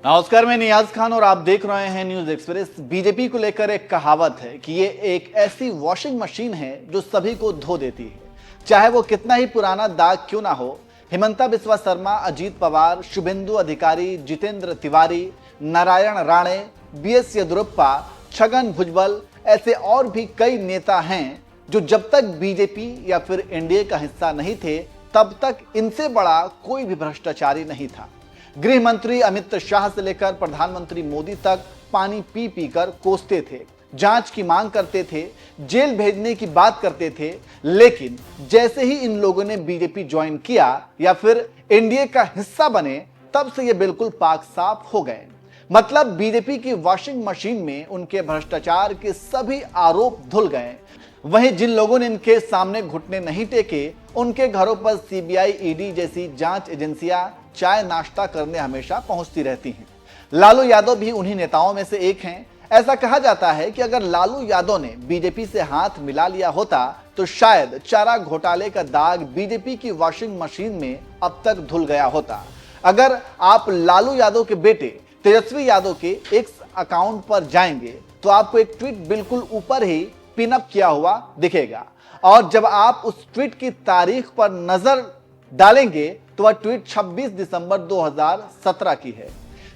नमस्कार, मैं नियाज खान और आप देख रहे हैं न्यूज एक्सप्रेस। बीजेपी को लेकर एक कहावत है कि ये एक ऐसी वॉशिंग मशीन है जो सभी को धो देती है, चाहे वो कितना ही पुराना दाग क्यों ना हो। हिमंता बिस्वा शर्मा, अजीत पवार, शुभेंदु अधिकारी, जितेंद्र तिवारी, नारायण राणे, बीएस येदियुरप्पा, छगन भुजबल, ऐसे और भी कई नेता हैं जो जब तक बीजेपी या फिर एनडीए का हिस्सा नहीं थे तब तक इनसे बड़ा कोई भी भ्रष्टाचारी नहीं था। गृह मंत्री अमित शाह से लेकर प्रधानमंत्री मोदी तक पानी पी पी कर कोसते थे, जांच की मांग करते थे, जेल भेजने की बात करते थे। लेकिन जैसे ही इन लोगों ने बीजेपी ज्वाइन किया या फिर एनडीए का हिस्सा बने, तब से ये बिल्कुल पाक साफ हो गए। मतलब बीजेपी की वॉशिंग मशीन में उनके भ्रष्टाचार के सभी आरोप धुल गए। वहीं जिन लोगों ने इनके सामने घुटने नहीं टेके, उनके घरों पर सीबीआई, ईडी जैसी जांच एजेंसियां चाय नाश्ता करने हमेशा पहुंचती रहती हैं। लालू यादव भी उन्हीं नेताओं में से एक हैं। ऐसा कहा जाता है कि अगर लालू यादव ने बीजेपी से हाथ मिला लिया होता तो शायद चारा घोटाले का दाग बीजेपी की वॉशिंग मशीन में अब तक धुल गया होता। अगर आप लालू यादव के बेटे तेजस्वी यादव के एक्स अकाउंट पर जाएंगे तो आपको एक ट्वीट बिल्कुल ऊपर ही पिन अप किया हुआ दिखेगा, और जब आप उस ट्वीट की तारीख पर नजर डालेंगे तो वह ट्वीट 26 दिसंबर 2017 की है।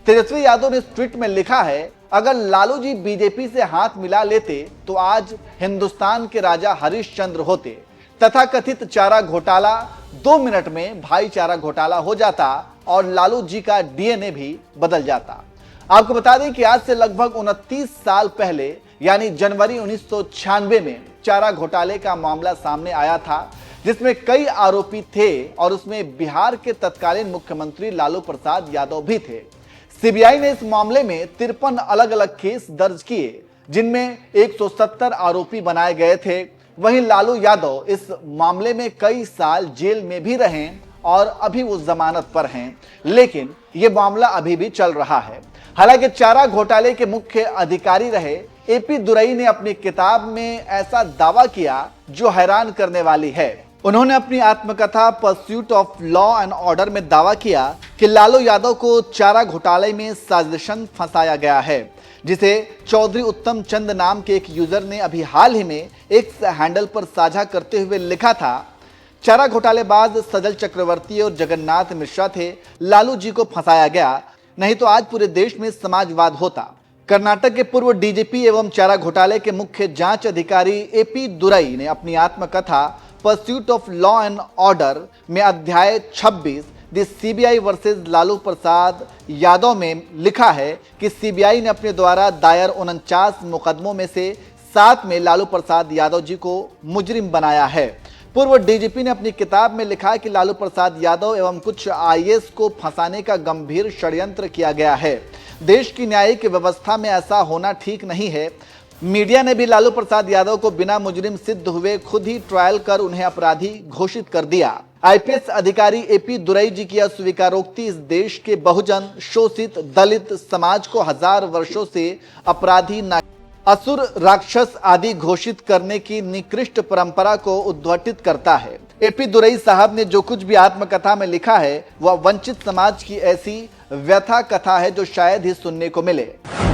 तेजस्वी यादव ने इस ट्वीट में लिखा है, अगर लालू जी बीजेपी से हाथ मिला लेते तो आज हिंदुस्तान के राजा हरिश्चंद्र होते। तथा कथित चारा घोटाला 2 मिनट में भाईचारा घोटाला हो जाता और लालू जी का डीएनए भी बदल जाता। आपको बता दें कि आज से लगभग 29 साल पहले यानी जनवरी 1996 में चारा घोटाले का मामला सामने आया था, जिसमें कई आरोपी थे और उसमें बिहार के तत्कालीन मुख्यमंत्री लालू प्रसाद यादव भी थे। सीबीआई ने इस मामले में 53 अलग अलग केस दर्ज किए, जिनमें 170 आरोपी बनाए गए थे। वहीं लालू यादव इस मामले में कई साल जेल में भी रहे और अभी वो जमानत पर हैं, लेकिन ये मामला अभी भी चल रहा है। हालांकि चारा घोटाले के मुख्य अधिकारी रहे एपी दुरई ने अपनी किताब में ऐसा दावा किया जो हैरान करने वाली है। उन्होंने अपनी आत्मकथा pursuit of law and order में दावा किया कि लालू यादव को चारा घोटाले में साजिशन फंसाया गया है, जिसे चौधरी उत्तम चंद नाम के एक यूजर ने अभी हाल ही में एक्स हैंडल पर साझा करते हुए लिखा था, चारा घोटालेबाज सजल चक्रवर्ती और जगन्नाथ मिश्रा थे, लालू जी को फंसाया गया, नहीं तो आज पूरे देश में समाजवाद होता। कर्नाटक के पूर्व डीजीपी एवं चारा घोटाले के मुख्य जांच अधिकारी एपी दुरई ने अपनी आत्मकथा pursuit of law and order में अध्याय 26 the CBI versus Lalu Prasad Yadav में लिखा है कि सीबीआई ने अपने द्वारा दायर 49 मुकदमों में से 7 में लालू प्रसाद यादव जी को मुजरिम बनाया है। पूर्व डीजीपी ने अपनी किताब में लिखा कि लालू प्रसाद यादव एवं कुछ आईएएस को फंसाने का गंभीर षड्यंत्र किया गया है। देश की न्यायिक व्यवस्था में ऐसा होना ठीक नहीं है। मीडिया ने भी लालू प्रसाद यादव को बिना मुजरिम सिद्ध हुए खुद ही ट्रायल कर उन्हें अपराधी घोषित कर दिया। आईपीएस अधिकारी एपी दुरई जी की अस्वीकारोक्ति इस देश के बहुजन, शोषित, दलित समाज को हजार वर्षों से अपराधी, असुर, राक्षस आदि घोषित करने की निकृष्ट परंपरा को उद्घाटित करता है। एपी दुरई साहब ने जो कुछ भी आत्मकथा में लिखा है वह वंचित समाज की ऐसी व्यथा कथा है जो शायद ही सुनने को मिले।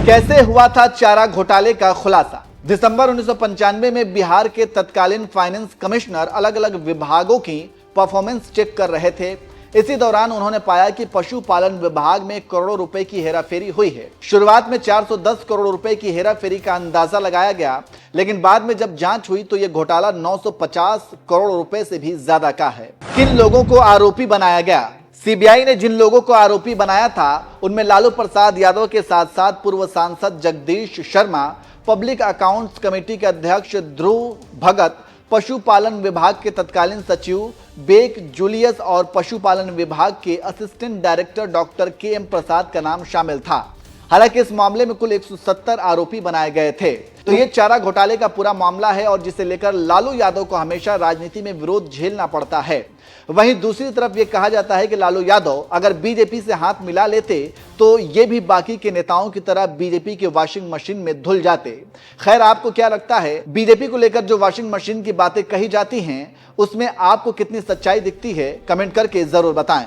कैसे हुआ था चारा घोटाले का खुलासा? दिसंबर 1995 में बिहार के तत्कालीन फाइनेंस कमिश्नर अलग अलग विभागों की परफॉर्मेंस चेक कर रहे थे। इसी दौरान उन्होंने पाया कि पशुपालन विभाग में करोड़ों रुपए की हेराफेरी हुई है। शुरुआत में 410 करोड़ रुपए की हेराफेरी का अंदाजा लगाया गया, लेकिन बाद में जब जांच हुई तो यह घोटाला 950 करोड़ रुपए से भी ज्यादा का है। किन लोगों को आरोपी बनाया गया? सीबीआई ने जिन लोगों को आरोपी बनाया था उनमें लालू प्रसाद यादव के साथ साथ पूर्व सांसद Jagdish Sharma, public accounts committee के अध्यक्ष ध्रुव भगत, पशुपालन विभाग के तत्कालीन सचिव बेक जूलियस और पशुपालन विभाग के असिस्टेंट डायरेक्टर डॉक्टर के.एम. प्रसाद का नाम शामिल था। हालांकि इस मामले में कुल 170 आरोपी बनाए गए थे। तो ये चारा घोटाले का पूरा मामला है और जिसे लेकर लालू यादव को हमेशा राजनीति में विरोध झेलना पड़ता है। वहीं दूसरी तरफ ये कहा जाता है कि लालू यादव अगर बीजेपी से हाथ मिला लेते तो ये भी बाकी के नेताओं की तरह बीजेपी के वॉशिंग मशीन में धुल जाते। खैर, आपको क्या लगता है, बीजेपी को लेकर जो वॉशिंग मशीन की बातें कही जाती हैं उसमें आपको कितनी सच्चाई दिखती है? कमेंट करके जरूर बताएं।